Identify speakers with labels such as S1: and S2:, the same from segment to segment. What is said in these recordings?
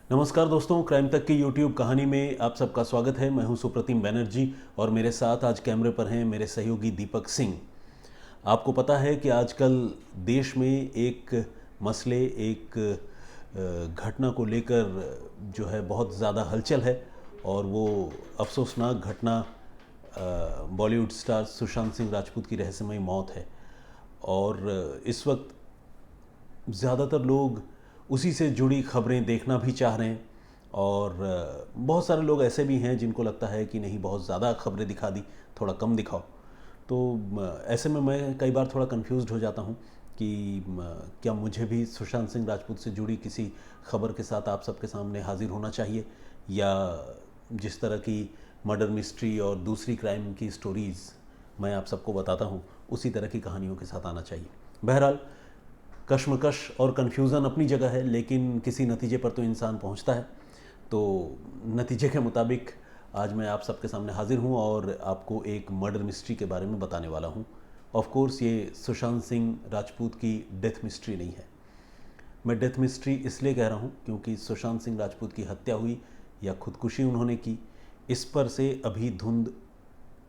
S1: नमस्कार दोस्तों, क्राइम तक की यूट्यूब कहानी में आप सबका स्वागत है। मैं हूं सुप्रतिम बैनर्जी और मेरे साथ आज कैमरे पर हैं मेरे सहयोगी दीपक सिंह। आपको पता है कि आजकल देश में एक मसले, एक घटना को लेकर जो है बहुत ज़्यादा हलचल है और वो अफसोसनाक घटना बॉलीवुड स्टार सुशांत सिंह राजपूत की रहस्यमयी मौत है। और इस वक्त ज़्यादातर लोग उसी से जुड़ी खबरें देखना भी चाह रहे हैं और बहुत सारे लोग ऐसे भी हैं जिनको लगता है कि नहीं, बहुत ज़्यादा खबरें दिखा दी, थोड़ा कम दिखाओ। तो ऐसे में मैं कई बार थोड़ा कंफ्यूज्ड हो जाता हूँ कि क्या मुझे भी सुशांत सिंह राजपूत से जुड़ी किसी खबर के साथ आप सबके सामने हाजिर होना चाहिए, या जिस तरह की मर्डर मिस्ट्री और दूसरी क्राइम की स्टोरीज़ मैं आप सबको बताता हूँ उसी तरह की कहानियों के साथ आना चाहिए। बहरहाल, कश्मकश और कन्फ्यूज़न अपनी जगह है, लेकिन किसी नतीजे पर तो इंसान पहुंचता है। तो नतीजे के मुताबिक आज मैं आप सबके सामने हाजिर हूं और आपको एक मर्डर मिस्ट्री के बारे में बताने वाला हूं। ऑफ कोर्स ये सुशांत सिंह राजपूत की डेथ मिस्ट्री नहीं है। मैं डेथ मिस्ट्री इसलिए कह रहा हूं क्योंकि सुशांत सिंह राजपूत की हत्या हुई या खुदकुशी उन्होंने की, इस पर से अभी धुंध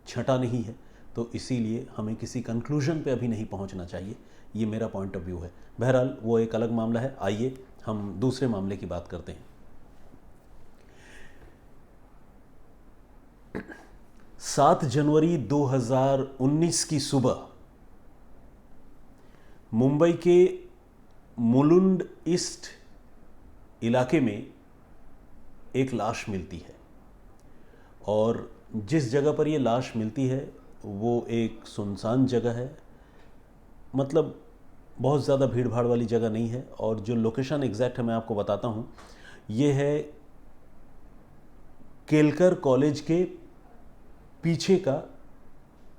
S1: छटा नहीं है। तो इसीलिए हमें किसी कंक्लूजन पे अभी नहीं पहुंचना चाहिए। ये मेरा पॉइंट ऑफ व्यू है। बहरहाल वो एक अलग मामला है। आइए हम दूसरे मामले की बात करते हैं। 7 जनवरी 2019 की सुबह मुंबई के मुलुंड ईस्ट इलाके में एक लाश मिलती है और जिस जगह पर ये लाश मिलती है वो एक सुनसान जगह है। मतलब बहुत ज़्यादा भीड़ भाड़ वाली जगह नहीं है। और जो लोकेशन एग्जैक्ट है मैं आपको बताता हूँ, ये है केलकर कॉलेज के पीछे का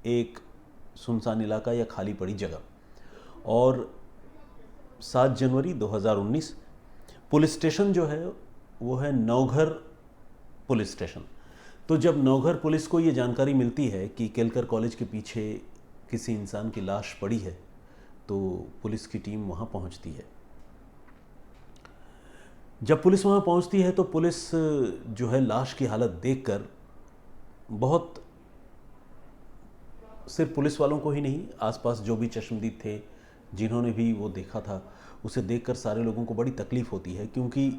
S1: एक सुनसान इलाका या खाली पड़ी जगह। और 7 जनवरी 2019 पुलिस स्टेशन जो है वो है नौघर पुलिस स्टेशन। तो जब नौघर पुलिस को ये जानकारी मिलती है कि केलकर कॉलेज के पीछे किसी इंसान की लाश पड़ी है, तो पुलिस की टीम वहाँ पहुँचती है। जब पुलिस वहाँ पहुँचती है तो पुलिस जो है लाश की हालत देखकर बहुत, सिर्फ पुलिस वालों को ही नहीं, आसपास जो भी चश्मदीद थे, जिन्होंने भी वो देखा था, उसे देखकर सारे लोगों को बड़ी तकलीफ़ होती है। क्योंकि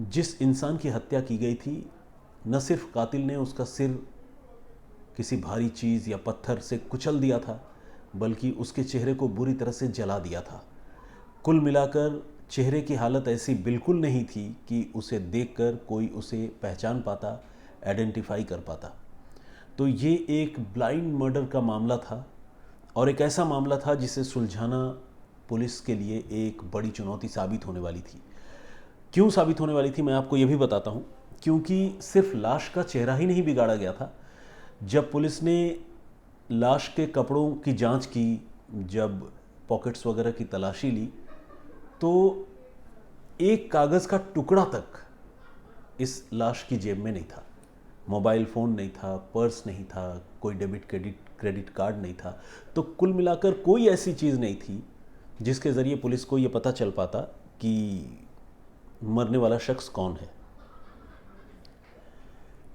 S1: जिस इंसान की हत्या की गई थी, न सिर्फ कातिल ने उसका सिर किसी भारी चीज़ या पत्थर से कुचल दिया था, बल्कि उसके चेहरे को बुरी तरह से जला दिया था। कुल मिलाकर चेहरे की हालत ऐसी बिल्कुल नहीं थी कि उसे देखकर कोई उसे पहचान पाता, आइडेंटिफाई कर पाता। तो ये एक ब्लाइंड मर्डर का मामला था और एक ऐसा मामला था जिसे सुलझाना पुलिस के लिए एक बड़ी चुनौती साबित होने वाली थी। क्यों साबित होने वाली थी मैं आपको ये भी बताता हूँ। क्योंकि सिर्फ लाश का चेहरा ही नहीं बिगाड़ा गया था। जब पुलिस ने लाश के कपड़ों की जांच की, जब पॉकेट्स वगैरह की तलाशी ली, तो एक कागज़ का टुकड़ा तक इस लाश की जेब में नहीं था। मोबाइल फ़ोन नहीं था, पर्स नहीं था, कोई डेबिट क्रेडिट कार्ड नहीं था। तो कुल मिलाकर कोई ऐसी चीज़ नहीं थी जिसके ज़रिए पुलिस को ये पता चल पाता कि मरने वाला शख्स कौन है।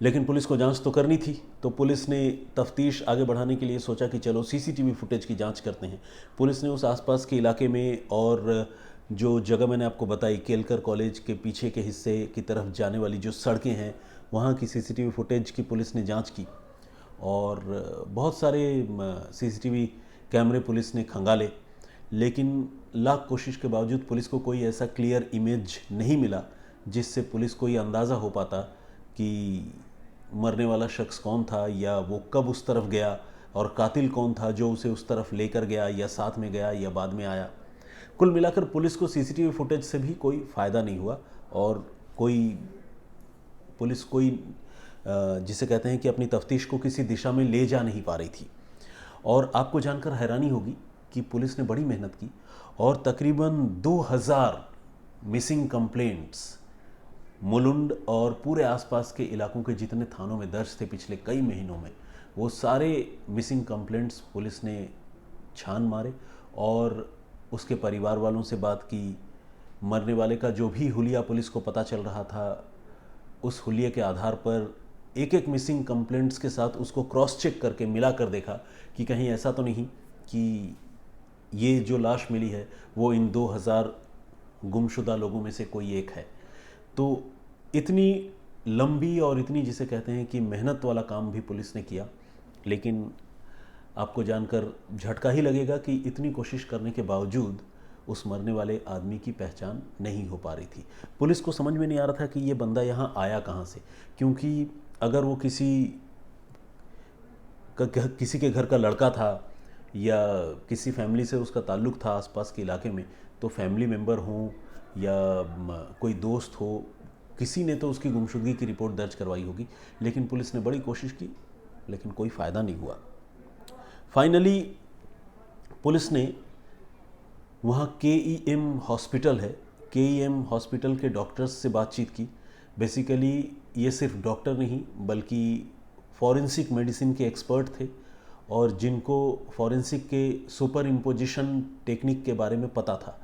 S1: लेकिन पुलिस को जांच तो करनी थी, तो पुलिस ने तफ्तीश आगे बढ़ाने के लिए सोचा कि चलो सीसीटीवी फुटेज की जांच करते हैं। पुलिस ने उस आसपास के इलाके में और जो जगह मैंने आपको बताई, केलकर कॉलेज के पीछे के हिस्से की तरफ जाने वाली जो सड़कें हैं, वहाँ की सीसीटीवी फुटेज की पुलिस ने जांच की और बहुत सारे सीसीटीवी कैमरे पुलिस ने खंगाले। लेकिन लाख कोशिश के बावजूद पुलिस को कोई ऐसा क्लियर इमेज नहीं मिला जिससे पुलिस को ये अंदाज़ा हो पाता कि मरने वाला शख्स कौन था, या वो कब उस तरफ गया, और कातिल कौन था जो उसे उस तरफ लेकर गया, या साथ में गया या बाद में आया। कुल मिलाकर पुलिस को सीसीटीवी फुटेज से भी कोई फ़ायदा नहीं हुआ और पुलिस कोई जिसे कहते हैं कि अपनी तफ्तीश को किसी दिशा में ले जा नहीं पा रही थी। और आपको जानकर हैरानी होगी कि पुलिस ने बड़ी मेहनत की और तकरीबन 2000 मिसिंग कंप्लेंट्स मुलुंड और पूरे आसपास के इलाकों के जितने थानों में दर्ज थे पिछले कई महीनों में, वो सारे मिसिंग कंप्लेंट्स पुलिस ने छान मारे और उसके परिवार वालों से बात की, मरने वाले का जो भी हुलिया पुलिस को पता चल रहा था, उस हुलिये के आधार पर एक एक मिसिंग कंप्लेंट्स के साथ उसको क्रॉस चेक करके मिला कर देखा कि कहीं ऐसा तो नहीं कि ये जो लाश मिली है वो इन 2000 गुमशुदा लोगों में से कोई एक है। तो इतनी लंबी और इतनी, जिसे कहते हैं कि मेहनत वाला काम भी पुलिस ने किया, लेकिन आपको जानकर झटका ही लगेगा कि इतनी कोशिश करने के बावजूद उस मरने वाले आदमी की पहचान नहीं हो पा रही थी। पुलिस को समझ में नहीं आ रहा था कि ये बंदा यहाँ आया कहाँ से, क्योंकि अगर वो किसी के घर का लड़का था या किसी फैमिली से उसका ताल्लुक़ था आसपास के इलाके में, तो फैमिली मेम्बर हों या कोई दोस्त हो, किसी ने तो उसकी गुमशुदगी की रिपोर्ट दर्ज करवाई होगी। लेकिन पुलिस ने बड़ी कोशिश की, लेकिन कोई फ़ायदा नहीं हुआ। फाइनली पुलिस ने वहाँ KEM हॉस्पिटल है, KEM हॉस्पिटल के डॉक्टर्स से बातचीत की। बेसिकली ये सिर्फ डॉक्टर नहीं बल्कि फॉरेंसिक मेडिसिन के एक्सपर्ट थे और जिनको फॉरेंसिक के सुपर इम्पोजिशन टेक्निक के बारे में पता था।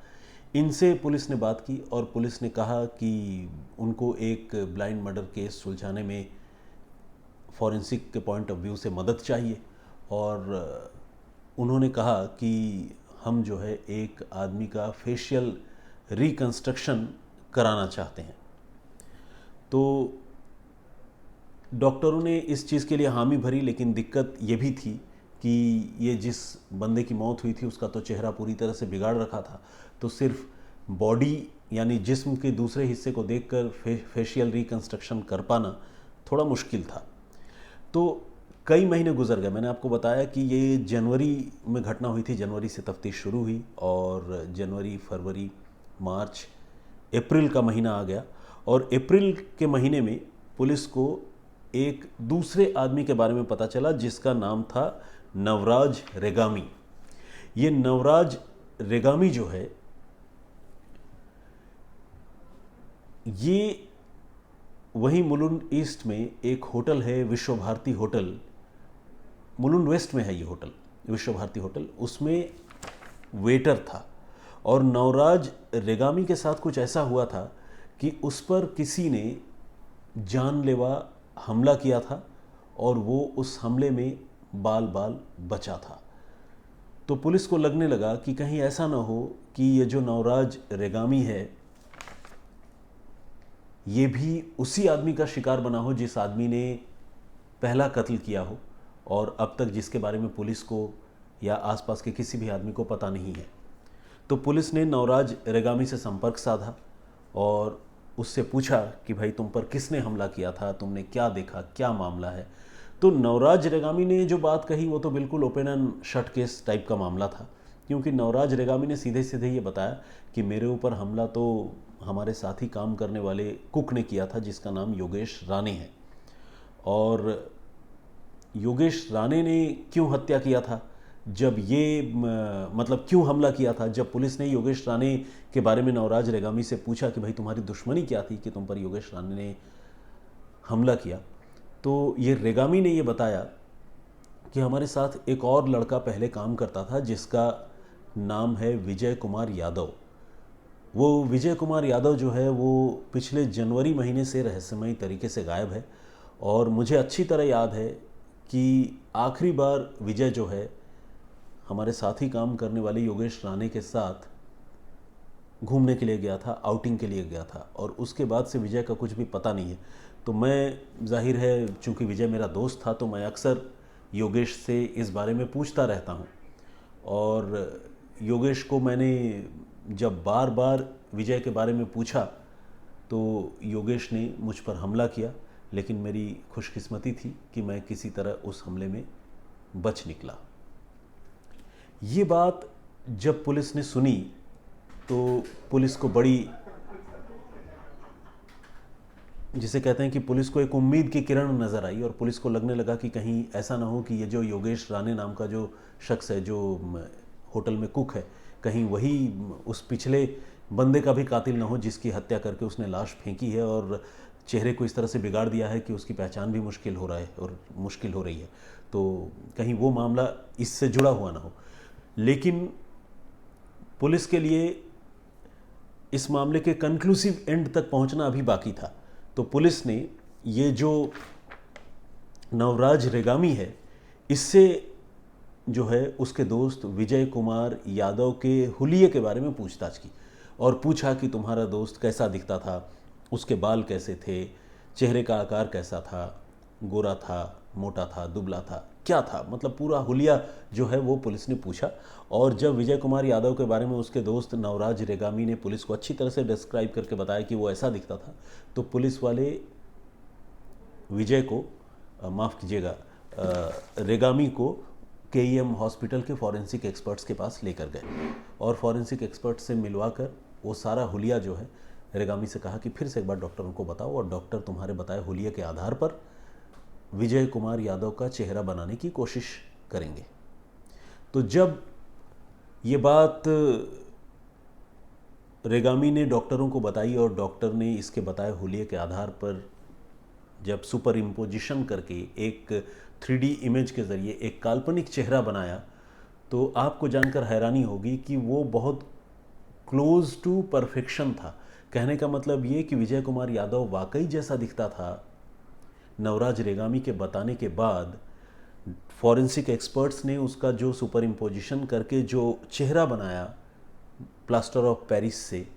S1: इनसे पुलिस ने बात की और पुलिस ने कहा कि उनको एक ब्लाइंड मर्डर केस सुलझाने में फॉरेंसिक के पॉइंट ऑफ व्यू से मदद चाहिए, और उन्होंने कहा कि हम जो है एक आदमी का फेशियल रिकंस्ट्रक्शन कराना चाहते हैं। तो डॉक्टरों ने इस चीज़ के लिए हामी भरी, लेकिन दिक्कत ये भी थी कि ये जिस बंदे की मौत हुई थी उसका तो चेहरा पूरी तरह से बिगाड़ रखा था, तो सिर्फ बॉडी यानी जिस्म के दूसरे हिस्से को देखकर फेशियल रिकंस्ट्रक्शन कर पाना थोड़ा मुश्किल था। तो कई महीने गुजर गए। मैंने आपको बताया कि ये जनवरी में घटना हुई थी, जनवरी से तफ्तीश शुरू हुई और जनवरी, फरवरी, मार्च, अप्रैल का महीना आ गया और अप्रैल के महीने में पुलिस को एक दूसरे आदमी के बारे में पता चला जिसका नाम था नवराज रेगामी। ये नवराज रेगामी जो है, ये वहीं मुलुंड ईस्ट में एक होटल है, विश्व भारती होटल, मुलुंड वेस्ट में है ये होटल, विश्व भारती होटल, उसमें वेटर था। और नवराज रेगामी के साथ कुछ ऐसा हुआ था कि उस पर किसी ने जानलेवा हमला किया था और वो उस हमले में बाल बाल बचा था। तो पुलिस को लगने लगा कि कहीं ऐसा ना हो कि ये जो नवराज रेगामी है ये भी उसी आदमी का शिकार बना हो जिस आदमी ने पहला कत्ल किया हो और अब तक जिसके बारे में पुलिस को या आसपास के किसी भी आदमी को पता नहीं है। तो पुलिस ने नवराज रेगामी से संपर्क साधा और उससे पूछा कि भाई तुम पर किसने हमला किया था, तुमने क्या देखा, क्या मामला है। तो नवराज रेगामी ने जो बात कही वो तो बिल्कुल open and shut case type का मामला था, क्योंकि नवराज रेगामी ने सीधे सीधे ये बताया कि मेरे ऊपर हमला तो हमारे साथ ही काम करने वाले कुक ने किया था जिसका नाम योगेश राणे है। और योगेश राणे ने क्यों हत्या किया था, जब ये मतलब क्यों हमला किया था, जब पुलिस ने योगेश राणे के बारे में नवराज रेगामी से पूछा कि भाई तुम्हारी दुश्मनी क्या थी कि तुम पर योगेश राणे ने हमला किया, तो ये रेगामी ने ये बताया कि हमारे साथ एक और लड़का पहले काम करता था जिसका नाम है विजय कुमार यादव। वो विजय कुमार यादव जो है वो पिछले जनवरी महीने से रहस्यमयी तरीके से गायब है और मुझे अच्छी तरह याद है कि आखिरी बार विजय जो है हमारे साथ ही काम करने वाले योगेश राणे के साथ घूमने के लिए गया था, आउटिंग के लिए गया था, और उसके बाद से विजय का कुछ भी पता नहीं है। तो मैं, जाहिर है चूँकि विजय मेरा दोस्त था तो मैं अक्सर योगेश से इस बारे में पूछता रहता हूँ और योगेश को मैंने जब बार बार विजय के बारे में पूछा तो योगेश ने मुझ पर हमला किया, लेकिन मेरी खुशकिस्मती थी कि मैं किसी तरह उस हमले में बच निकला। ये बात जब पुलिस ने सुनी तो पुलिस को बड़ी, जिसे कहते हैं कि पुलिस को एक उम्मीद की किरण नज़र आई और पुलिस को लगने लगा कि कहीं ऐसा ना हो कि ये जो योगेश राणे नाम का जो शख्स है जो होटल में कुक है, कहीं वही उस पिछले बंदे का भी कातिल ना हो जिसकी हत्या करके उसने लाश फेंकी है और चेहरे को इस तरह से बिगाड़ दिया है कि उसकी पहचान भी मुश्किल हो रही है। तो कहीं वो मामला इससे जुड़ा हुआ ना हो। लेकिन पुलिस के लिए इस मामले के कंक्लूसिव एंड तक पहुंचना अभी बाकी था। तो पुलिस ने ये जो नवराज रेगामी है, इससे जो है उसके दोस्त विजय कुमार यादव के हुलिये के बारे में पूछताछ की और पूछा कि तुम्हारा दोस्त कैसा दिखता था, उसके बाल कैसे थे, चेहरे का आकार कैसा था, गोरा था, मोटा था, दुबला था, क्या था, मतलब पूरा हुलिया जो है वो पुलिस ने पूछा। और जब विजय कुमार यादव के बारे में उसके दोस्त नवराज रेगामी ने पुलिस को अच्छी तरह से डिस्क्राइब करके बताया कि वो ऐसा दिखता था, तो पुलिस वाले विजय को माफ़ कीजिएगा रेगामी को केईएम हॉस्पिटल के फॉरेंसिक एक्सपर्ट्स के पास लेकर गए और फॉरेंसिक एक्सपर्ट से मिलवाकर वो सारा हुलिया जो है रेगामी से कहा कि फिर से एक बार डॉक्टरों को बताओ और डॉक्टर तुम्हारे बताए हुलिये के आधार पर विजय कुमार यादव का चेहरा बनाने की कोशिश करेंगे। तो जब ये बात रेगामी ने डॉक्टरों को बताई और डॉक्टर ने इसके बताए हुलिये के आधार पर जब सुपर इम्पोजिशन करके एक 3D इमेज के ज़रिए एक काल्पनिक चेहरा बनाया, तो आपको जानकर हैरानी होगी कि वो बहुत क्लोज टू परफेक्शन था। कहने का मतलब ये कि विजय कुमार यादव वाकई जैसा दिखता था नवराज रेगामी के बताने के बाद फॉरेंसिक एक्सपर्ट्स ने उसका जो सुपर इम्पोजिशन करके जो चेहरा बनाया प्लास्टर ऑफ पेरिस से,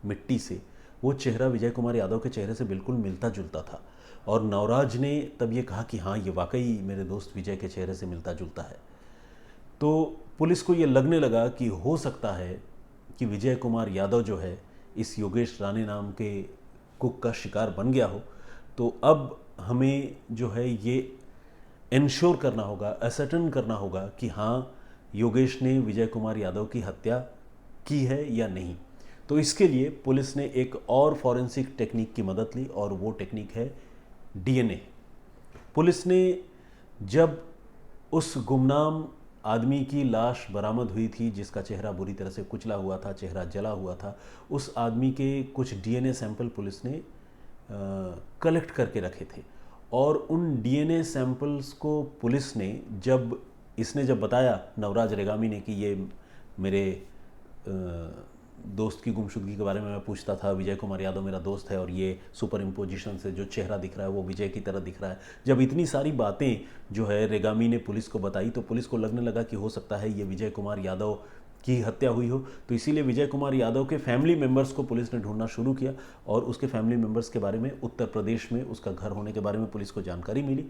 S1: मिट्टी से, वो चेहरा विजय कुमार यादव के चेहरे से बिल्कुल मिलता जुलता था। और नवराज ने तब ये कहा कि हाँ, ये वाकई मेरे दोस्त विजय के चेहरे से मिलता जुलता है। तो पुलिस को ये लगने लगा कि हो सकता है कि विजय कुमार यादव जो है इस योगेश राणे नाम के कुक का शिकार बन गया हो। तो अब हमें जो है ये इंश्योर करना होगा, असर्टेन करना होगा कि हाँ, योगेश ने विजय कुमार यादव की हत्या की है या नहीं। तो इसके लिए पुलिस ने एक और फॉरेंसिक टेक्निक की मदद ली और वो टेक्निक है डीएनए। पुलिस ने जब उस गुमनाम आदमी की लाश बरामद हुई थी जिसका चेहरा बुरी तरह से कुचला हुआ था, चेहरा जला हुआ था, उस आदमी के कुछ डीएनए सैंपल पुलिस ने कलेक्ट करके रखे थे। और उन डीएनए सैंपल्स को पुलिस ने इसने जब बताया नवराज रेगामी ने कि ये मेरे दोस्त की गुमशुदगी के बारे में मैं पूछता था, विजय कुमार यादव मेरा दोस्त है और ये सुपर इम्पोजिशन से जो चेहरा दिख रहा है वो विजय की तरह दिख रहा है। जब इतनी सारी बातें जो है रेगामी ने पुलिस को बताई तो पुलिस को लगने लगा कि हो सकता है ये विजय कुमार यादव की हत्या हुई हो। तो इसीलिए विजय कुमार यादव के फैमिली मेम्बर्स को पुलिस ने ढूंढना शुरू किया और उसके फैमिली मेम्बर्स के बारे में उत्तर प्रदेश में उसका घर होने के बारे में पुलिस को जानकारी मिली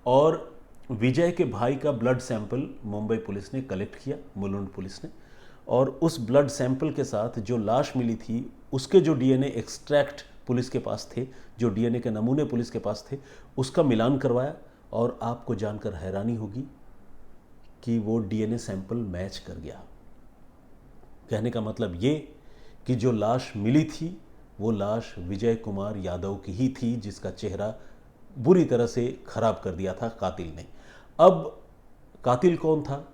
S1: और विजय के भाई का ब्लड सैंपल मुंबई पुलिस ने कलेक्ट किया, मुलुंड पुलिस ने। और उस ब्लड सैंपल के साथ जो लाश मिली थी उसके जो डीएनए एक्सट्रैक्ट पुलिस के पास थे, जो डीएनए के नमूने पुलिस के पास थे, उसका मिलान करवाया और आपको जानकर हैरानी होगी कि वो डीएनए सैंपल मैच कर गया। कहने का मतलब ये कि जो लाश मिली थी वो लाश विजय कुमार यादव की ही थी जिसका चेहरा बुरी तरह से खराब कर दिया था कातिल ने। अब कातिल कौन था?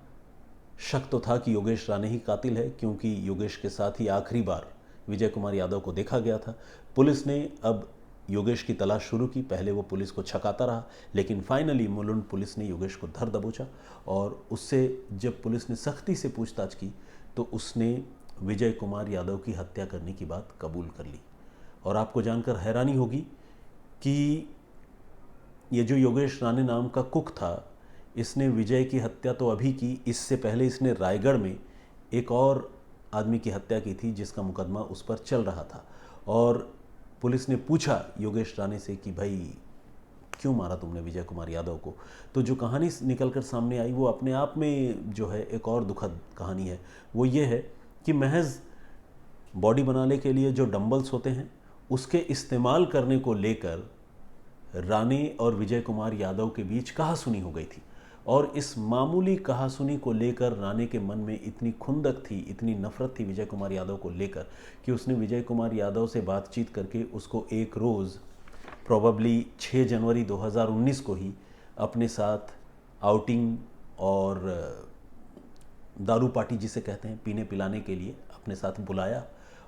S1: शक तो था कि योगेश राणे ही कातिल है, क्योंकि योगेश के साथ ही आखिरी बार विजय कुमार यादव को देखा गया था। पुलिस ने अब योगेश की तलाश शुरू की। पहले वो पुलिस को छकाता रहा, लेकिन फाइनली मुलुंड पुलिस ने योगेश को धर दबोचा और उससे जब पुलिस ने सख्ती से पूछताछ की तो उसने विजय कुमार यादव की हत्या करने की बात कबूल कर ली। और आपको जानकर हैरानी होगी कि ये जो योगेश राणे नाम का कुक था, इसने विजय की हत्या तो अभी की, इससे पहले इसने रायगढ़ में एक और आदमी की हत्या की थी जिसका मुकदमा उस पर चल रहा था। और पुलिस ने पूछा योगेश राणे से कि भाई क्यों मारा तुमने विजय कुमार यादव को? तो जो कहानी निकल कर सामने आई वो अपने आप में जो है एक और दुखद कहानी है। वो ये है कि महज बॉडी बनाने के लिए जो डंबल्स होते हैं उसके इस्तेमाल करने को लेकर राणे और विजय कुमार यादव के बीच कहासुनी हो गई थी। और इस मामूली कहासुनी को लेकर राणे के मन में इतनी खुंदक थी, इतनी नफरत थी विजय कुमार यादव को लेकर कि उसने विजय कुमार यादव से बातचीत करके उसको एक रोज़ प्रोबेबली 6 जनवरी 2019 को ही अपने साथ आउटिंग और दारू पार्टी जिसे कहते हैं, पीने पिलाने के लिए अपने साथ बुलाया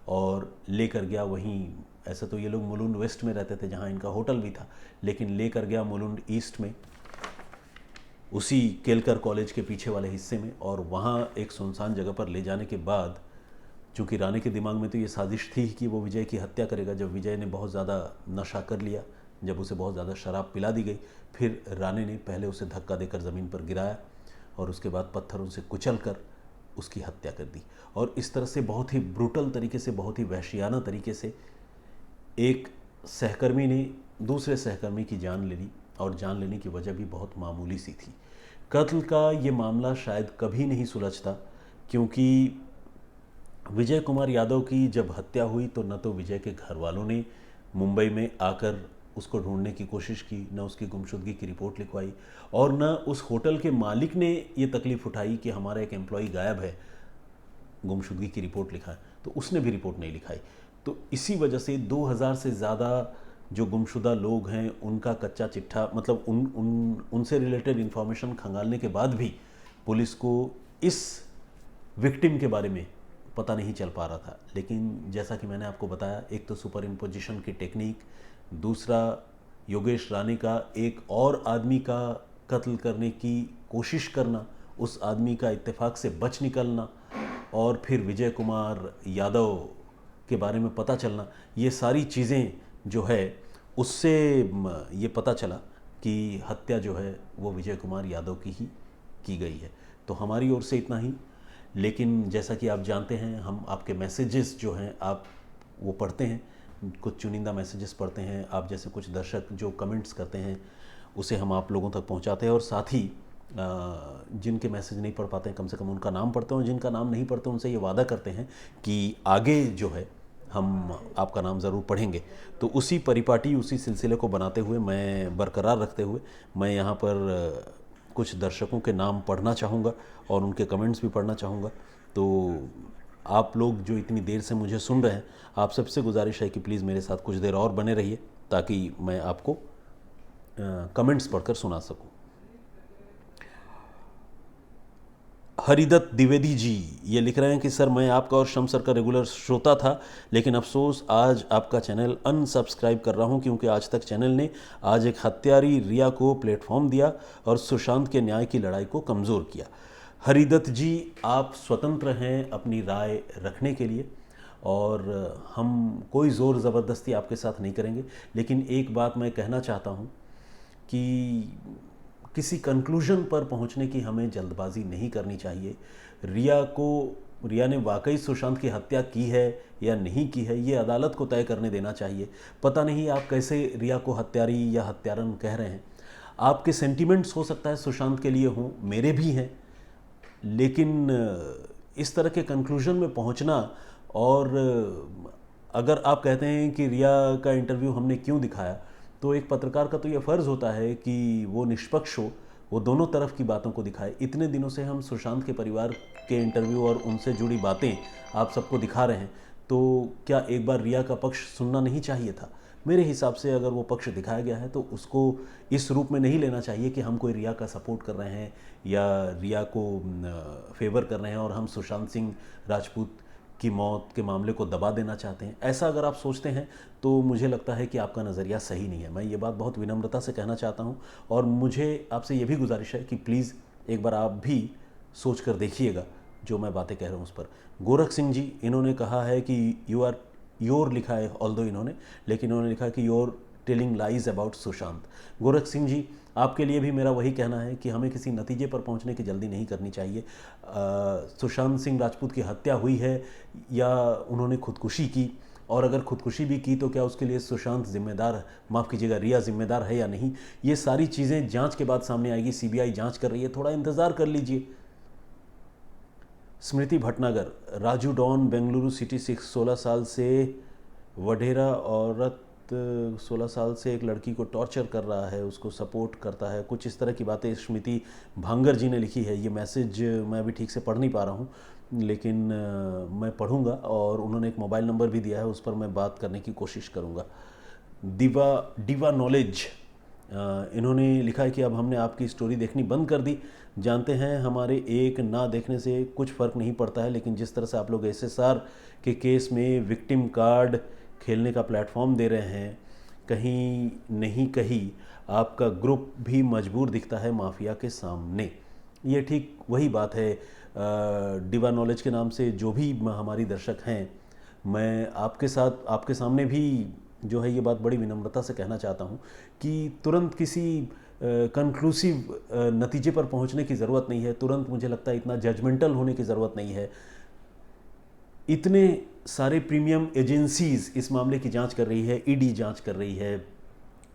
S1: और लेकर गया वहीं। ऐसे तो ये लोग मुलुंड वेस्ट में रहते थे जहाँ इनका होटल भी था, लेकिन लेकर गया मुलुंड ईस्ट में, उसी केलकर कॉलेज के पीछे वाले हिस्से में। और वहाँ एक सुनसान जगह पर ले जाने के बाद चूँकि राणे के दिमाग में तो ये साजिश थी कि वो विजय की हत्या करेगा। जब विजय ने बहुत ज़्यादा नशा कर लिया, जब उसे बहुत ज़्यादा शराब पिला दी गई, फिर राणे ने पहले उसे धक्का देकर ज़मीन पर गिराया और उसके बाद पत्थरों से कुचल कर उसकी हत्या कर दी। और इस तरह से बहुत ही ब्रूटल तरीके से, बहुत ही वहशियाना तरीके से एक सहकर्मी ने दूसरे सहकर्मी की जान ले ली, और जान लेने की वजह भी बहुत मामूली सी थी। कत्ल का ये मामला शायद कभी नहीं सुलझता, क्योंकि विजय कुमार यादव की जब हत्या हुई तो न तो विजय के घर वालों ने मुंबई में आकर उसको ढूंढने की कोशिश की, न उसकी गुमशुदगी की रिपोर्ट लिखवाई, और न उस होटल के मालिक ने ये तकलीफ़ उठाई कि हमारा एक एम्प्लॉई गायब है, गुमशुदगी की रिपोर्ट लिखा है, तो उसने भी रिपोर्ट नहीं लिखाई। तो इसी वजह से 2000 से ज़्यादा जो गुमशुदा लोग हैं उनका कच्चा चिट्ठा, मतलब उनसे रिलेटेड इन्फॉर्मेशन खंगालने के बाद भी पुलिस को इस विक्टिम के बारे में पता नहीं चल पा रहा था। लेकिन जैसा कि मैंने आपको बताया, एक तो सुपर इम्पोजिशन की टेक्निक, दूसरा योगेश राणे का एक और आदमी का कत्ल करने की कोशिश करना, उस आदमी का इत्तेफाक से बच निकलना, और फिर विजय कुमार यादव के बारे में पता चलना, ये सारी चीज़ें जो है उससे ये पता चला कि हत्या जो है वो विजय कुमार यादव की ही की गई है। तो हमारी ओर से इतना ही। लेकिन जैसा कि आप जानते हैं, हम आपके मैसेजेस जो हैं आप वो पढ़ते हैं, कुछ चुनिंदा मैसेजेस पढ़ते हैं, आप जैसे कुछ दर्शक जो कमेंट्स करते हैं उसे हम आप लोगों तक पहुंचाते हैं, और साथ ही जिनके मैसेज नहीं पढ़ पाते हैं कम से कम उनका नाम पढ़ते हैं, और जिनका नाम नहीं पढ़ते उनसे ये वादा करते हैं कि आगे जो है हम आपका नाम ज़रूर पढ़ेंगे। तो उसी परिपाटी, उसी सिलसिले को बनाते हुए, मैं बरकरार रखते हुए, मैं यहाँ पर कुछ दर्शकों के नाम पढ़ना चाहूँगा और उनके कमेंट्स भी पढ़ना चाहूँगा। तो आप लोग जो इतनी देर से मुझे सुन रहे हैं, आप सबसे गुजारिश है कि प्लीज़ मेरे साथ कुछ देर और बने रहिए, ताकि मैं आपको कमेंट्स पढ़कर सुना सकूं। हरिदत्त द्विवेदी जी ये लिख रहे हैं कि सर, मैं आपका और शम सर का रेगुलर श्रोता था, लेकिन अफसोस आज आपका चैनल अनसब्सक्राइब कर रहा हूं, क्योंकि आज तक चैनल ने आज एक हत्यारी रिया को प्लेटफॉर्म दिया और सुशांत के न्याय की लड़ाई को कमज़ोर किया। हरिदत्त जी, आप स्वतंत्र हैं अपनी राय रखने के लिए, और हम कोई ज़ोर ज़बरदस्ती आपके साथ नहीं करेंगे। लेकिन एक बात मैं कहना चाहता हूँ कि किसी कंक्लूजन पर पहुंचने की हमें जल्दबाजी नहीं करनी चाहिए। रिया ने वाकई सुशांत की हत्या की है या नहीं की है, ये अदालत को तय करने देना चाहिए। पता नहीं आप कैसे रिया को हत्यारी या हत्यारन कह रहे हैं। आपके सेंटिमेंट्स हो सकता है सुशांत के लिए हों, मेरे भी हैं, लेकिन इस तरह के कंक्लूजन में पहुंचना, और अगर आप कहते हैं कि रिया का इंटरव्यू हमने क्यों दिखाया, तो एक पत्रकार का तो ये फ़र्ज़ होता है कि वो निष्पक्ष हो, वो दोनों तरफ की बातों को दिखाए। इतने दिनों से हम सुशांत के परिवार के इंटरव्यू और उनसे जुड़ी बातें आप सबको दिखा रहे हैं, तो क्या एक बार रिया का पक्ष सुनना नहीं चाहिए था? मेरे हिसाब से अगर वो पक्ष दिखाया गया है तो उसको इस रूप में नहीं लेना चाहिए कि हम कोई रिया का सपोर्ट कर रहे हैं या रिया को फेवर कर रहे हैं और हम सुशांत सिंह राजपूत की मौत के मामले को दबा देना चाहते हैं। ऐसा अगर आप सोचते हैं तो मुझे लगता है कि आपका नज़रिया सही नहीं है। मैं ये बात बहुत विनम्रता से कहना चाहता हूँ, और मुझे आपसे ये भी गुजारिश है कि प्लीज़ एक बार आप भी सोच कर देखिएगा जो मैं बातें कह रहा हूँ उस पर। गोरख सिंह जी, इन्होंने कहा है कि योर लिखा है ऑल्दो इन्होंने, लेकिन इन्होंने लिखा है कि your telling lies about Sushant. Gorakh Singh ji, आपके लिए भी मेरा वही कहना है कि हमें किसी नतीजे पर पहुंचने की जल्दी नहीं करनी चाहिए। सुशांत सिंह राजपूत की हत्या हुई है या उन्होंने खुदकुशी की, और अगर खुदकुशी भी की तो क्या उसके लिए सुशांत जिम्मेदार, माफ़ कीजिएगा रिया जिम्मेदार है या नहीं, ये सारी चीज़ें जांच के बाद सामने आएगी। सीबीआई जांच कर रही है, थोड़ा इंतज़ार कर लीजिए। स्मृति भटनागर, राजू डॉन, बेंगलुरु सिटी 16 साल से वढेरा औरत 16 साल से एक लड़की को टॉर्चर कर रहा है, उसको सपोर्ट करता है, कुछ इस तरह की बातें स्मृति भांगर जी ने लिखी है। ये मैसेज मैं अभी ठीक से पढ़ नहीं पा रहा हूँ, लेकिन मैं पढ़ूंगा, और उन्होंने एक मोबाइल नंबर भी दिया है, उस पर मैं बात करने की कोशिश करूँगा। डिवा नॉलेज, इन्होंने लिखा है कि अब हमने आपकी स्टोरी देखनी बंद कर दी। जानते हैं हमारे एक ना देखने से कुछ फ़र्क नहीं पड़ता है, लेकिन जिस तरह से आप लोग एसएसआर के केस में विक्टिम कार्ड खेलने का प्लेटफॉर्म दे रहे हैं, कहीं नहीं कहीं आपका ग्रुप भी मजबूर दिखता है माफिया के सामने। ये ठीक वही बात है। डिवा नॉलेज के नाम से जो भी हमारी दर्शक हैं, मैं आपके साथ आपके सामने भी जो है ये बात बड़ी विनम्रता से कहना चाहता हूँ कि तुरंत किसी कंक्लूसिव नतीजे पर पहुँचने की ज़रूरत नहीं है। तुरंत मुझे लगता है इतना जजमेंटल होने की ज़रूरत नहीं है। इतने सारे प्रीमियम एजेंसीज इस मामले की जांच कर रही है, ईडी जांच कर रही है,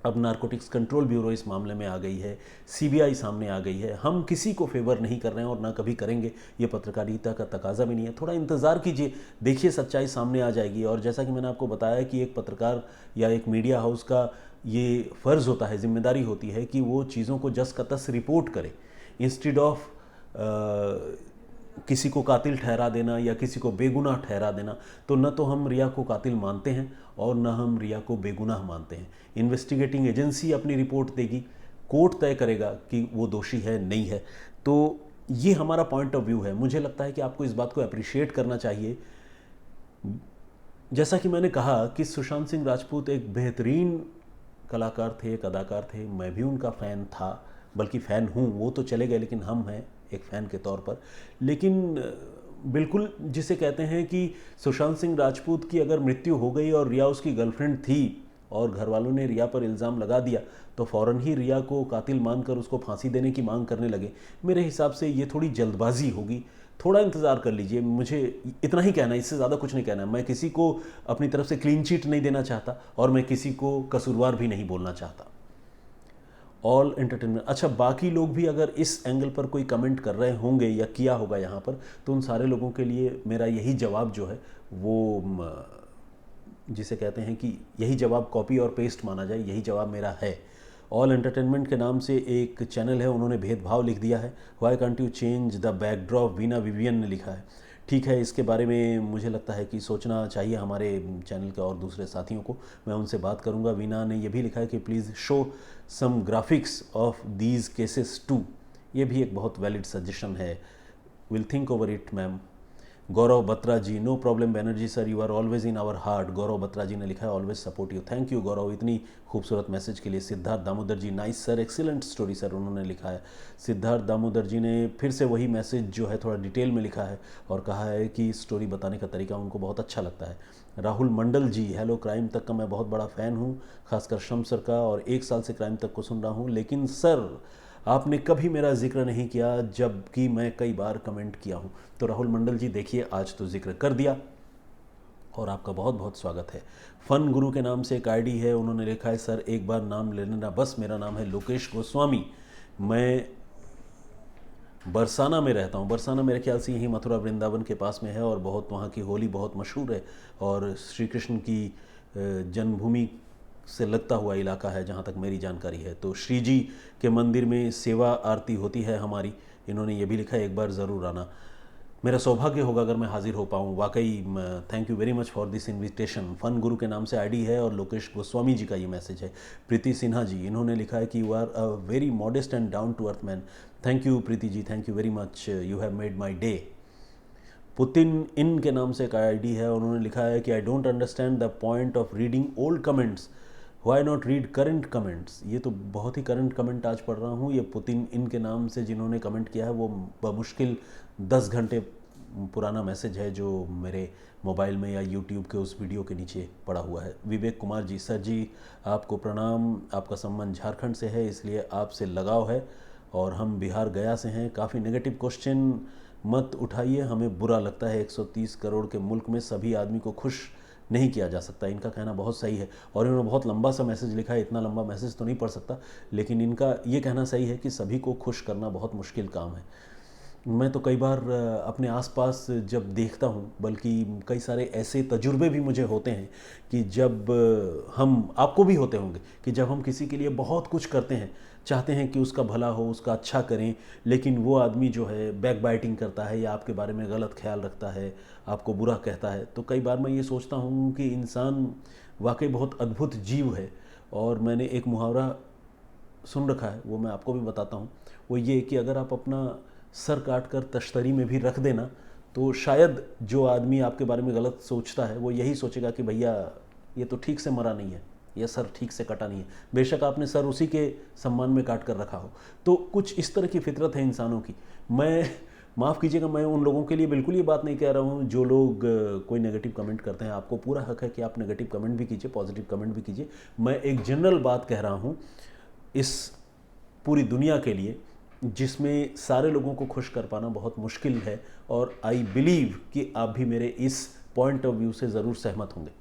S1: अब नारकोटिक्स कंट्रोल ब्यूरो इस मामले में आ गई है, सीबीआई सामने आ गई है। हम किसी को फेवर नहीं कर रहे हैं और ना कभी करेंगे, ये पत्रकारिता का तकाजा भी नहीं है। थोड़ा इंतज़ार कीजिए, देखिए सच्चाई सामने आ जाएगी। और जैसा कि मैंने आपको बताया कि एक पत्रकार या एक मीडिया हाउस का ये फ़र्ज़ होता है, जिम्मेदारी होती है कि वो चीज़ों को जस का तस रिपोर्ट करे, इंस्टेड ऑफ किसी को कातिल ठहरा देना या किसी को बेगुनाह ठहरा देना। तो न तो हम रिया को कातिल मानते हैं और न हम रिया को बेगुनाह मानते हैं। इन्वेस्टिगेटिंग एजेंसी अपनी रिपोर्ट देगी, कोर्ट तय करेगा कि वो दोषी है नहीं है। तो ये हमारा पॉइंट ऑफ व्यू है। मुझे लगता है कि आपको इस बात को अप्रिशिएट करना चाहिए। जैसा कि मैंने कहा कि सुशांत सिंह राजपूत एक बेहतरीन कलाकार थे, एक अदाकार थे। मैं भी उनका फ़ैन था, बल्कि फ़ैन हूँ। वो तो चले गए, लेकिन हम हैं एक फ़ैन के तौर पर। लेकिन बिल्कुल जिसे कहते हैं कि सुशांत सिंह राजपूत की अगर मृत्यु हो गई और रिया उसकी गर्लफ्रेंड थी और घर वालों ने रिया पर इल्ज़ाम लगा दिया तो फ़ौरन ही रिया को कातिल मानकर उसको फांसी देने की मांग करने लगे। मेरे हिसाब से ये थोड़ी जल्दबाजी होगी। थोड़ा इंतज़ार कर लीजिए। मुझे इतना ही कहना है, इससे ज़्यादा कुछ नहीं कहना है। मैं किसी को अपनी तरफ से क्लीन चिट नहीं देना चाहता और मैं किसी को कसूरवार भी नहीं बोलना चाहता। All entertainment. अच्छा, बाकी लोग भी अगर इस एंगल पर कोई कमेंट कर रहे होंगे या किया होगा यहाँ पर, तो उन सारे लोगों के लिए मेरा यही जवाब जो है वो जिसे कहते हैं कि यही जवाब कॉपी और पेस्ट माना जाए, यही जवाब मेरा है। ऑल एंटरटेनमेंट के नाम से एक चैनल है, उन्होंने भेदभाव लिख दिया है। Why can't you change the backdrop, Veena Vivian ने लिखा है। ठीक है, इसके बारे में मुझे लगता है कि सोचना चाहिए हमारे चैनल के और दूसरे साथियों को। मैं उनसे बात करूंगा। वीना ने यह भी लिखा है कि please show some graphics of these cases too. ये भी एक बहुत वैलिड सजेशन है। Will think over it ma'am. Gaurav Batra ji, no problem Banerjee sir, you are always in our heart. Gaurav Batra ji ने लिखा है always support you. Thank you Gaurav इतनी खूबसूरत मैसेज के लिए। Siddharth Damodar ji, nice sir, excellent story sir, उन्होंने लिखा है। सिद्धार्थ दामोदर जी ने फिर से वही मैसेज जो है थोड़ा डिटेल में लिखा है और कहा है कि स्टोरी बताने का तरीका उनको बहुत अच्छा लगता है। राहुल मंडल जी, हेलो, क्राइम तक का मैं बहुत बड़ा फ़ैन हूँ, खासकर शम्स सर का, और 1 साल से क्राइम तक को सुन रहा हूँ, लेकिन सर आपने कभी मेरा जिक्र नहीं किया जबकि मैं कई बार कमेंट किया हूँ। तो राहुल मंडल जी देखिए, आज तो जिक्र कर दिया और आपका बहुत बहुत स्वागत है। फन गुरु के नाम से एक आईडी है, उन्होंने लिखा है सर एक बार नाम ले लेना बस। मेरा नाम है लोकेश गोस्वामी, मैं बरसाना में रहता हूँ। बरसाना मेरे ख्याल से यही मथुरा वृंदावन के पास में है और बहुत वहाँ की होली बहुत मशहूर है और श्री कृष्ण की जन्मभूमि से लगता हुआ इलाका है जहाँ तक मेरी जानकारी है। तो श्री जी के मंदिर में सेवा आरती होती है हमारी। इन्होंने ये भी लिखा है एक बार ज़रूर आना, मेरा सौभाग्य होगा अगर मैं हाजिर हो पाऊँ। वाकई thank you very much for this invitation. Fun Guru के नाम से आईडी है और लोकेश गोस्वामी जी का ये मैसेज है। प्रीति सिन्हा जी, इन्होंने लिखा है कि you are a very modest and down to earth man. Thank you Preeti ji, thank you very much, you have made my day. Putin इन के नाम से एक आईडी है, उन्होंने लिखा है कि I don't understand the point of reading old comments, why not read current comments. ये तो बहुत ही करंट कमेंट आज पढ़ रहा हूँ। ये पुतिन इन के नाम से जिन्होंने कमेंट किया है वो बमुश्किल 10 घंटे पुराना मैसेज है जो मेरे मोबाइल में या यूट्यूब के उस वीडियो के नीचे पड़ा हुआ है। विवेक कुमार जी, सर जी आपको प्रणाम, आपका संबंध झारखंड से है इसलिए आपसे लगाव है और हम बिहार गया से हैं। काफ़ी नेगेटिव क्वेश्चन मत उठाइए, हमें बुरा लगता है। 130 करोड़ के मुल्क में सभी आदमी को खुश नहीं किया जा सकता। इनका कहना बहुत सही है और इन्होंने बहुत लंबा सा मैसेज लिखा है। इतना लंबा मैसेज तो नहीं पढ़ सकता, लेकिन इनका ये कहना सही है कि सभी को खुश करना बहुत मुश्किल काम है। मैं तो कई बार अपने आसपास जब देखता हूँ, बल्कि कई सारे ऐसे तजुर्बे भी मुझे होते हैं कि जब हम, आपको भी होते होंगे, कि जब हम किसी के लिए बहुत कुछ करते हैं, चाहते हैं कि उसका भला हो, उसका अच्छा करें, लेकिन वो आदमी जो है बैक बाइटिंग करता है या आपके बारे में गलत ख्याल रखता है, आपको बुरा कहता है। तो कई बार मैं ये सोचता हूँ कि इंसान वाकई बहुत अद्भुत जीव है। और मैंने एक मुहावरा सुन रखा है, वो मैं आपको भी बताता हूँ। वो ये कि अगर आप अपना सर काट कर तश्तरी में भी रख देना तो शायद जो आदमी आपके बारे में गलत सोचता है वो यही सोचेगा कि भैया ये तो ठीक से मरा नहीं है, यह सर ठीक से कटा नहीं है, बेशक आपने सर उसी के सम्मान में काट कर रखा हो। तो कुछ इस तरह की फितरत है इंसानों की। मैं माफ़ कीजिएगा, मैं उन लोगों के लिए बिल्कुल ये बात नहीं कह रहा हूँ जो लोग कोई नेगेटिव कमेंट करते हैं। आपको पूरा हक है कि आप नेगेटिव कमेंट भी कीजिए, पॉजिटिव कमेंट भी कीजिए। मैं एक जनरल बात कह रहा हूँ इस पूरी दुनिया के लिए, जिसमें सारे लोगों को खुश कर पाना बहुत मुश्किल है, और आई बिलीव कि आप भी मेरे इस पॉइंट ऑफ व्यू से ज़रूर सहमत होंगे।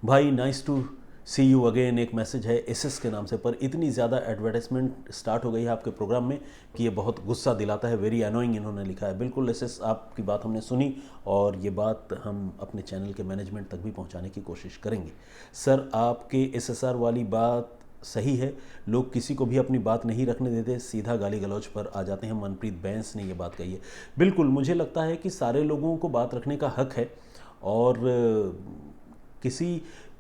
S1: भाई nice to see you again, एक मैसेज है एसएस के नाम से, पर इतनी ज़्यादा एडवर्टाइजमेंट स्टार्ट हो गई है आपके प्रोग्राम में कि ये बहुत गुस्सा दिलाता है। वेरी अनोइंग इन्होंने लिखा है। बिल्कुल एसएस, आपकी बात हमने सुनी और ये बात हम अपने चैनल के मैनेजमेंट तक भी पहुंचाने की कोशिश करेंगे। सर, आपके एसएसआर वाली बात सही है, लोग किसी को भी अपनी बात नहीं रखने देते, सीधा गाली गलौज पर आ जाते हैं। मनप्रीत बैंस ने ये बात कही है। बिल्कुल, मुझे लगता है कि सारे लोगों को बात रखने का हक है, और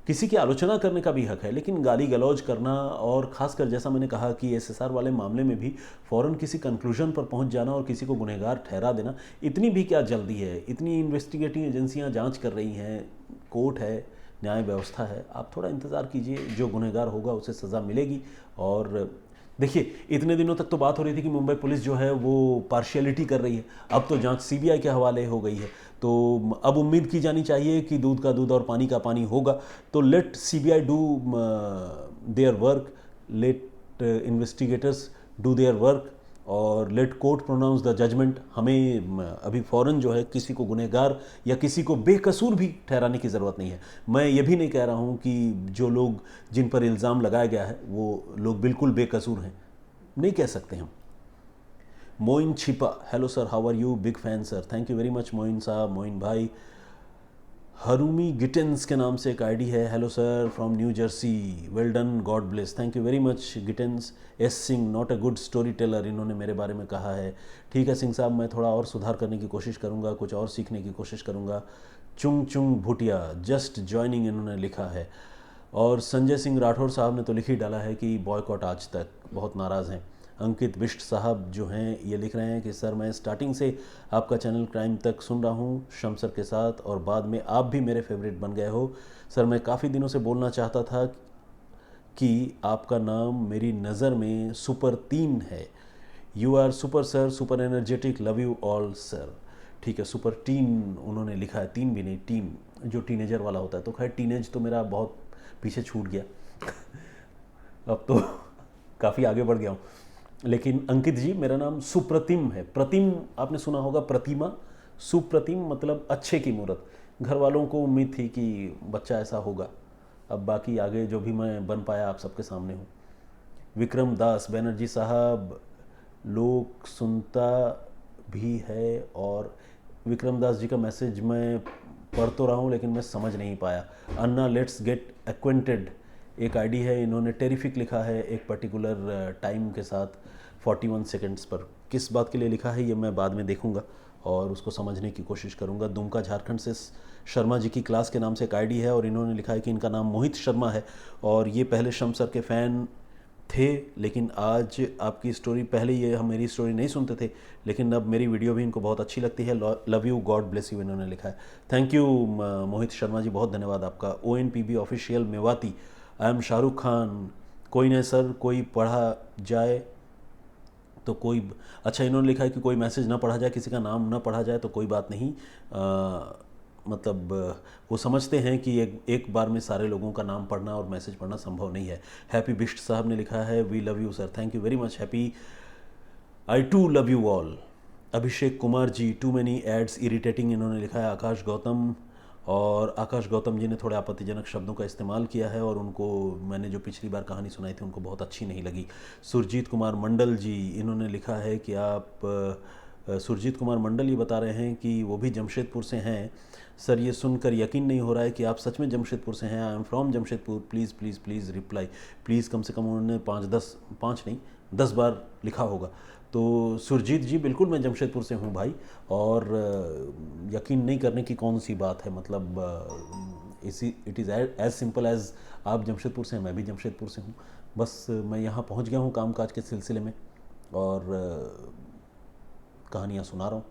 S1: किसी की आलोचना करने का भी हक है, लेकिन गाली गलौज करना, और ख़ासकर जैसा मैंने कहा कि एसएसआर वाले मामले में भी फ़ौरन किसी कंक्लूजन पर पहुंच जाना और किसी को गुनहगार ठहरा देना, इतनी भी क्या जल्दी है? इतनी इन्वेस्टिगेटिव एजेंसियां जांच कर रही हैं, कोर्ट है, न्याय व्यवस्था है, आप थोड़ा इंतज़ार कीजिए, जो गुनहगार होगा उसे सज़ा मिलेगी। और देखिए, इतने दिनों तक तो बात हो रही थी कि मुंबई पुलिस जो है वो पार्शियलिटी कर रही है, अब तो जांच सीबीआई के हवाले हो गई है, तो अब उम्मीद की जानी चाहिए कि दूध का दूध और पानी का पानी होगा। तो let CBI do their work, let investigators do their work, और let court pronounce the judgement. हमें अभी फ़ौरन जो है किसी को गुनहगार या किसी को बेकसूर भी ठहराने की ज़रूरत नहीं है। मैं ये भी नहीं कह रहा हूँ कि जो लोग जिन पर इल्ज़ाम लगाया गया है वो लोग बिल्कुल बेकसूर हैं, नहीं कह सकते हम। Moin Chhipa, hello sir, how are you, big fan sir, thank you very much Moin साहब, मोइन भाई। हरूमी गिटेंस के नाम से एक आईडी है, hello sir from New Jersey, well done, God bless, thank you very much Gittens. S Singh, not a good story teller, इन्होंने मेरे बारे में कहा है। ठीक है सिंह साहब, मैं थोड़ा और सुधार करने की कोशिश करूँगा, कुछ और सीखने की कोशिश करूँगा। चुंग चुंग भूटिया, जस्ट ज्वाइनिंग, इन्होंने लिखा है। और संजय सिंह राठौर साहब ने तो लिख ही डाला है कि बॉयकॉट आज तक, बहुत नाराज़ हैं। अंकित बिष्ट साहब जो हैं ये लिख रहे हैं कि सर मैं स्टार्टिंग से आपका चैनल क्राइम तक सुन रहा हूँ शमसर के साथ, और बाद में आप भी मेरे फेवरेट बन गए हो। सर मैं काफ़ी दिनों से बोलना चाहता था कि आपका नाम मेरी नज़र में सुपर 3 है। You are super sir, super energetic, love you all sir. ठीक है, सुपर टीन उन्होंने लिखा है, 3 भी नहीं, टीन जो टीनेजर वाला होता है। तो खैर, टीनेज तो मेरा बहुत पीछे छूट गया अब तो काफ़ी आगे बढ़ गया हूँ। लेकिन अंकित जी, मेरा नाम सुप्रतिम है। प्रतिम आपने सुना होगा, प्रतिमा, सुप्रतिम मतलब अच्छे की मूरत। घर वालों को उम्मीद थी कि बच्चा ऐसा होगा, अब बाकी आगे जो भी मैं बन पाया आप सबके सामने हूँ। विक्रम दास बनर्जी साहब, लोग सुनता भी है, और विक्रम दास जी का मैसेज मैं पढ़ तो रहा हूँ लेकिन मैं समझ नहीं पाया। अन्ना लेट्स गेट एक्वेंटेड एक आईडी है, इन्होंने टेरिफिक लिखा है एक पर्टिकुलर टाइम के साथ 41 सेकंड्स पर। किस बात के लिए लिखा है ये मैं बाद में देखूंगा और उसको समझने की कोशिश करूंगा। दुमका झारखंड से शर्मा जी की क्लास के नाम से एक आईडी है और इन्होंने लिखा है कि इनका नाम मोहित शर्मा है और ये पहले शमसर के फ़ैन थे, लेकिन आज आपकी स्टोरी, पहले ये हम मेरी स्टोरी नहीं सुनते थे लेकिन अब मेरी वीडियो भी इनको बहुत अच्छी लगती है। Love you, God bless you, इन्होंने लिखा है। थैंक यू मोहित शर्मा जी, बहुत धन्यवाद आपका। ONPB official Mewati, I am Shahrukh Khan, कोई नहीं सर, कोई पढ़ा जाए तो कोई, अच्छा इन्होंने लिखा है कि कोई मैसेज ना पढ़ा जाए, किसी का नाम ना पढ़ा जाए तो कोई बात नहीं। मतलब वो समझते हैं कि एक बार में सारे लोगों का नाम पढ़ना और मैसेज पढ़ना संभव नहीं है। हैप्पी बिष्ट साहब ने लिखा है, we love you sir, thank you very much happy, I too love you all. Abhishek Kumar ji, too many ads irritating, इन्होंने लिखा है। आकाश गौतम, और आकाश गौतम जी ने थोड़े आपत्तिजनक शब्दों का इस्तेमाल किया है और उनको मैंने जो पिछली बार कहानी सुनाई थी उनको बहुत अच्छी नहीं लगी। सुरजीत कुमार मंडल जी, इन्होंने लिखा है कि आप सुरजीत कुमार मंडल ये बता रहे हैं कि वो भी जमशेदपुर से हैं। सर ये सुनकर यकीन नहीं हो रहा है कि आप सच में जमशेदपुर से हैं। I am from Jamshedpur, please please please reply please. कम से कम उन्होंने 5 बार लिखा होगा। तो सुरजीत जी, बिल्कुल मैं जमशेदपुर से हूँ भाई, और यकीन नहीं करने की कौन सी बात है, मतलब it is as simple as आप जमशेदपुर से हैं, मैं भी जमशेदपुर से हूँ। बस मैं यहाँ पहुँच गया हूँ कामकाज के सिलसिले में और कहानियाँ सुना रहा हूँ।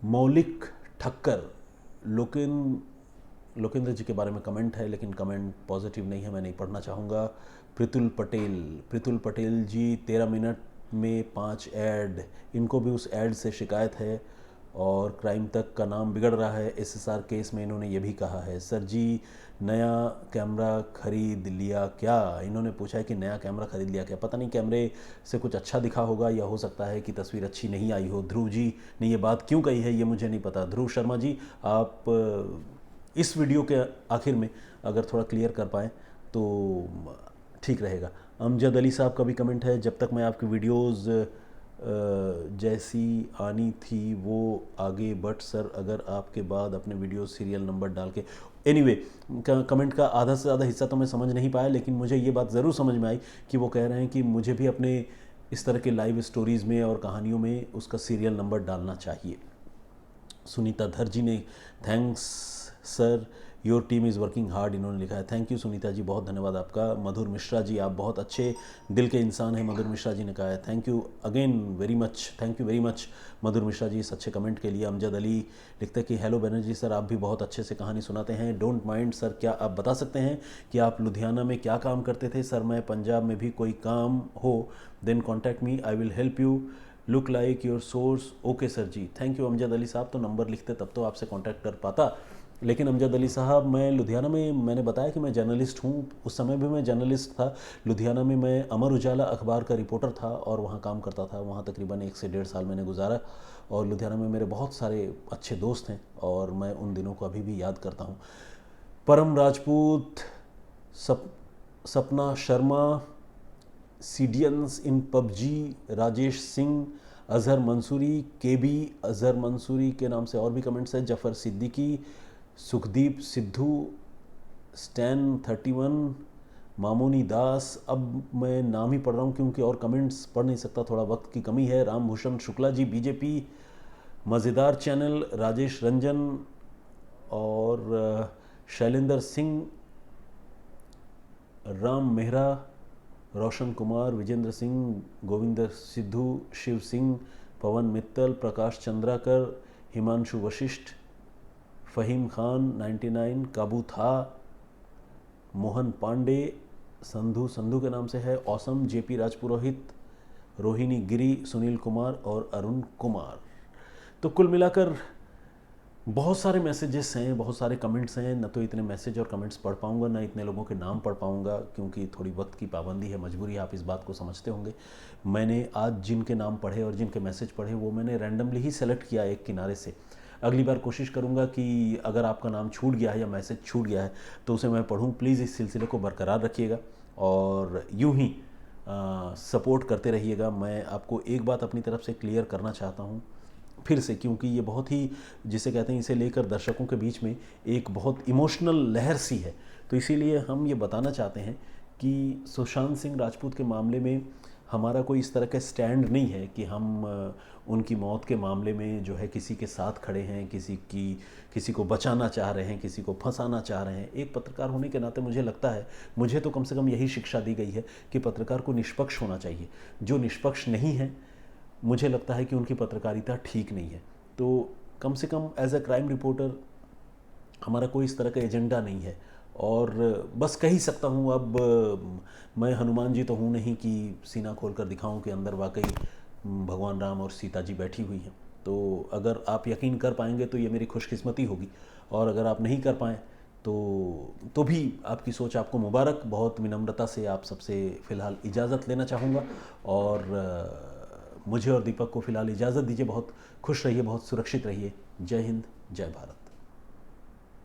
S1: मौलिक ठक्कर, लोकेंद्र जी के बारे में कमेंट है लेकिन कमेंट पॉजिटिव नहीं है, मैं नहीं पढ़ना चाहूँगा। प्रितुल पटेल जी, 13 मिनट में 5 ऐड, इनको भी उस ऐड से शिकायत है और क्राइम तक का नाम बिगड़ रहा है। एसएसआर केस में इन्होंने ये भी कहा है। सर जी नया कैमरा खरीद लिया क्या? इन्होंने पूछा है कि नया कैमरा खरीद लिया क्या। पता नहीं कैमरे से कुछ अच्छा दिखा होगा या हो सकता है कि तस्वीर अच्छी नहीं आई हो। ध्रुव जी ने ये बात क्यों कही है ये मुझे नहीं पता। ध्रुव शर्मा जी, आप इस वीडियो के आखिर में अगर थोड़ा क्लियर कर पाएँ तो ठीक रहेगा। अमजद अली साहब का भी कमेंट है, जब तक मैं आपकी वीडियोज़ जैसी आनी थी वो आगे, बट सर अगर आपके बाद अपने वीडियो सीरियल नंबर डाल के, एनीवे कमेंट का आधा से ज़्यादा हिस्सा तो मैं समझ नहीं पाया, लेकिन मुझे ये बात ज़रूर समझ में आई कि वो कह रहे हैं कि मुझे भी अपने इस तरह के लाइव स्टोरीज़ में और कहानियों में उसका सीरियल नंबर डालना चाहिए। सुनीता धर जी ने thanks sir your team is working hard, इन्होंने लिखा है। थैंक यू सुनीता जी, बहुत धन्यवाद आपका। मधुर मिश्रा जी, आप बहुत अच्छे दिल के इंसान हैं, मधुर मिश्रा जी ने कहा है। Thank you again very much, thank you very much Madhur Mishra ji इस अच्छे कमेंट के लिए। अमजद अली लिखते हैं कि हेलो बनर्जी सर, आप भी बहुत अच्छे से कहानी सुनाते हैं, डोंट माइंड सर, क्या आप बता सकते हैं कि आप लुधियाना में क्या काम करते थे? सर मैं पंजाब में भी कोई काम हो then contact me, I will help you, look like your source. Okay sir ji, thank you Amjad Ali साहब। तो नंबर लिखते तब तो आपसे कांटेक्ट कर पाता, लेकिन अमजद अली साहब मैं लुधियाना में, मैंने बताया कि मैं जर्नलिस्ट हूँ, उस समय भी मैं जर्नलिस्ट था। लुधियाना में मैं अमर उजाला अखबार का रिपोर्टर था और वहाँ काम करता था। वहाँ तकरीबन 1 से 1.5 साल मैंने गुजारा और लुधियाना में मेरे बहुत सारे अच्छे दोस्त हैं और मैं उन दिनों को अभी भी याद करता हूँ। परम राजपूत, सपना शर्मा, सीडियंस इन पबजी, राजेश सिंह, अजहर मंसूरी, केबी अजहर मंसूरी के नाम से और भी कमेंट्स हैं, जफ़र सिद्दीकी, सुखदीप सिद्धू, स्टैन 31, मामूनी दास। अब मैं नाम ही पढ़ रहा हूँ क्योंकि और कमेंट्स पढ़ नहीं सकता, थोड़ा वक्त की कमी है। रामभूषण शुक्ला जी बीजेपी, मज़ेदार चैनल, राजेश रंजन और शैलेंद्र सिंह, राम मेहरा, रोशन कुमार, विजेंद्र सिंह, गोविंदर सिद्धू, शिव सिंह, पवन मित्तल, प्रकाश चंद्राकर, हिमांशु वशिष्ठ, फ़हीम खान 99, काबू था, मोहन पांडे, संधू के नाम से है, औसम, जेपी राजपुरोहित, रोहिणी गिरी, सुनील कुमार और अरुण कुमार। तो कुल मिलाकर बहुत सारे मैसेजेस हैं, बहुत सारे कमेंट्स हैं। न तो इतने मैसेज और कमेंट्स पढ़ पाऊंगा, ना इतने लोगों के नाम पढ़ पाऊंगा क्योंकि थोड़ी वक्त की पाबंदी है, मजबूरी है, आप इस बात को समझते होंगे। मैंने आज जिनके नाम पढ़े और जिनके मैसेज पढ़े वो मैंने रैंडमली ही सेलेक्ट किया एक किनारे से। अगली बार कोशिश करूंगा कि अगर आपका नाम छूट गया है या मैसेज छूट गया है तो उसे मैं पढ़ूँ। प्लीज़ इस सिलसिले को बरकरार रखिएगा और यूं ही सपोर्ट करते रहिएगा। मैं आपको एक बात अपनी तरफ से क्लियर करना चाहता हूँ फिर से, क्योंकि ये बहुत ही, जिसे कहते हैं, इसे लेकर दर्शकों के बीच में एक बहुत इमोशनल लहर सी है। तो इसीलिए हम ये बताना चाहते हैं कि सुशांत सिंह राजपूत के मामले में हमारा कोई इस तरह का स्टैंड नहीं है कि हम उनकी मौत के मामले में जो है किसी के साथ खड़े हैं, किसी को बचाना चाह रहे हैं, किसी को फंसाना चाह रहे हैं। एक पत्रकार होने के नाते मुझे लगता है, मुझे तो कम से कम यही शिक्षा दी गई है कि पत्रकार को निष्पक्ष होना चाहिए। जो निष्पक्ष नहीं है, मुझे लगता है कि उनकी पत्रकारिता ठीक नहीं है। तो कम से कम एज अ क्राइम रिपोर्टर हमारा कोई इस तरह का एजेंडा नहीं है। और बस कह ही सकता हूँ, अब मैं हनुमान जी तो हूँ नहीं कि सीना खोल कर दिखाऊँ कि अंदर वाकई भगवान राम और सीता जी बैठी हुई हैं। तो अगर आप यकीन कर पाएंगे तो ये मेरी खुशकिस्मती होगी, और अगर आप नहीं कर पाएँ तो भी आपकी सोच आपको मुबारक। बहुत विनम्रता से आप सबसे फ़िलहाल इजाज़त लेना चाहूँगा और मुझे और दीपक को फ़िलहाल इजाज़त दीजिए। बहुत खुश रहिए, बहुत सुरक्षित रहिए। जय हिंद, जय भारत।